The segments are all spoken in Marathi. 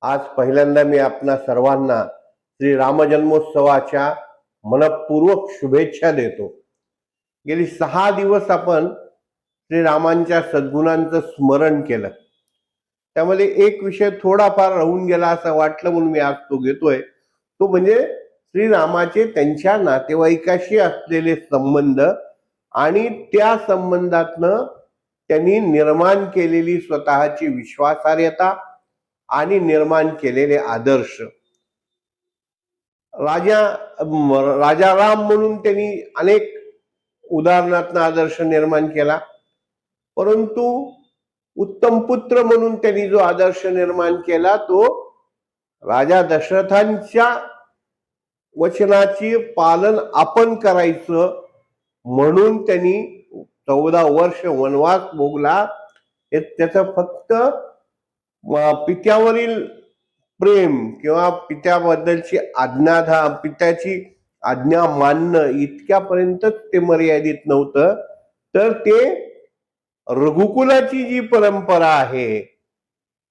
आज पहिल्यांदा मी आपणा सर्वांना श्री राम जन्मोत्सवाच्या मनपूर्वक शुभेच्छा देतो। गेली 6 दिवस आपण श्रीरामांच्या सद्गुणांचं स्मरण केलं। त्यामध्ये एक विषय थोडाफार राहून गेला असं वाटलं म्हणून मी आज तो घेतोय। तो म्हणजे श्रीरामाचे त्यांच्या नातेवाईकाशी असलेले संबंध आणि त्या संबंधातनं त्यांनी निर्माण केलेली स्वतःची विश्वासार्हता आणि निर्माण केलेले आदर्श। राजा राम म्हणून त्यांनी अनेक उदाहरणातनं आदर्श निर्माण केला, परंतु उत्तम पुत्र म्हणून त्यांनी जो आदर्श निर्माण केला तो राजा दशरथांच्या वचनाची पालन आपण करायचं म्हणून त्यांनी 14 वर्ष वनवास भोगला। त्याचं फक्त पित्यावरील प्रेम किंवा पित्याबद्दलची पित्याची आज्ञा मानणं इतक्यापर्यंतच ते मर्यादित नव्हतं, तर ते रघुकुलाची जी परंपरा आहे,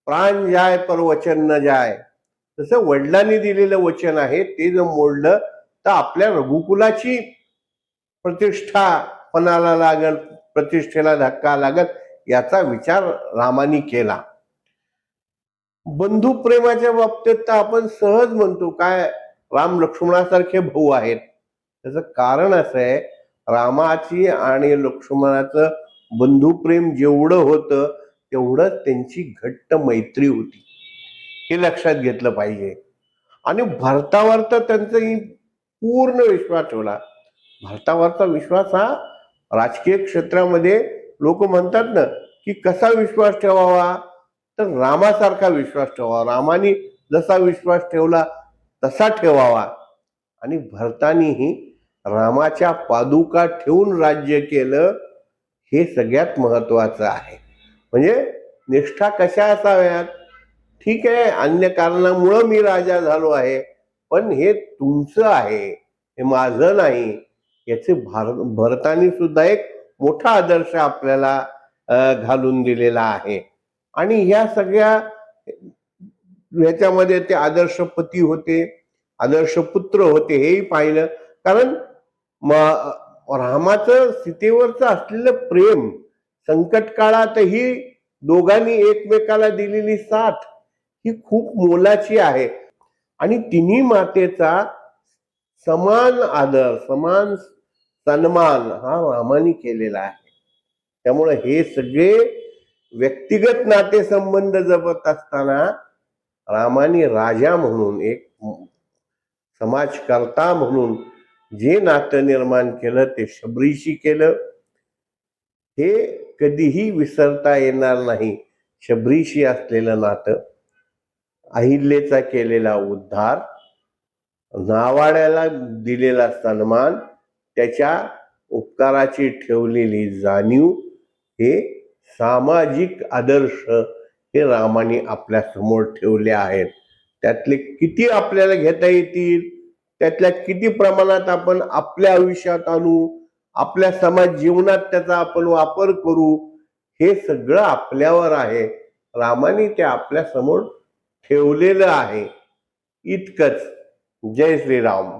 प्राण जाय पर वचन न जाय, तसं वडिलांनी दिलेलं वचन आहे ते जर मोडलं तर आपल्या रघुकुलाची प्रतिष्ठा पणाला लागल, प्रतिष्ठेला धक्का लागत, याचा विचार रामानी केला। बंधू प्रेमाच्या बाबतीत तर आपण सहज म्हणतो काय राम लक्ष्मणासारखे भाऊ आहेत। त्याचं कारण असं आहे, रामाची आणि लक्ष्मणाचं बंधुप्रेम जेवढं होतं तेवढं त्यांची घट्ट मैत्री होती, हे लक्षात घेतलं पाहिजे। आणि भरतावर तर त्यांचाही पूर्ण विश्वास ठेवला। भरतावरचा विश्वास हा राजकीय क्षेत्रामध्ये लोक म्हणतात ना की कसा विश्वास ठेवावा, तर रामासारखा विश्वास ठेवावा। रामाने जसा विश्वास ठेवला तसा ठेवावा। आणि भरतानीही रामाच्या पादुका ठेवून राज्य केलं, हे सगळ्यात महत्वाचं आहे। म्हणजे निष्ठा कशा असाव्यात, ठीक आहे अन्य कारणामुळे मी राजा झालो आहे, पण हे तुमचं आहे, हे माझं नाही, याचे भरतानी सुद्धा एक मोठा आदर्श आपल्याला घालून दिलेला आहे। आणि ह्या सगळ्या ह्याच्यामध्ये ते आदर्श पती होते, आदर्श पुत्र होते, हेही पाहिलं। कारण रामाचं सीतेवरचं असलेलं प्रेम, संकट काळातही दोघांनी एकमेकाला दिलेली साथ ही खूप मोलाची आहे। आणि तिन्ही मातेचा समान आदर, समान सन्मान हा रामाने केलेला आहे। त्यामुळे हे सगळे व्यक्तिगत नातेसंबंध जपत असताना रामाने राजा म्हणून, एक समाजकर्ता म्हणून जे नातं निर्माण केलं ते शबरीशी केलं, हे कधीही विसरता येणार नाही। शबरीशी असलेलं नातं, अहिल्याचा केलेला उद्धार, नावाड्याला दिलेला सन्मान, त्याच्या उपकाराची ठेवलेली जाणीव, हे सामाजिक आदर्श हे रामाने आपल्या समोर ठेवले आहेत। त्यातले किती आपल्याला घेता येतील, त्यातल्या किती प्रमाणात आपण आपल्या आयुष्यात आणू, आपल्या समाज जीवनात त्याचा आपण वापर करू, हे सगळं आपल्यावर आहे। रामाने ते आपल्या समोर ठेवलेलं आहे, इतकंच। जय श्रीराम।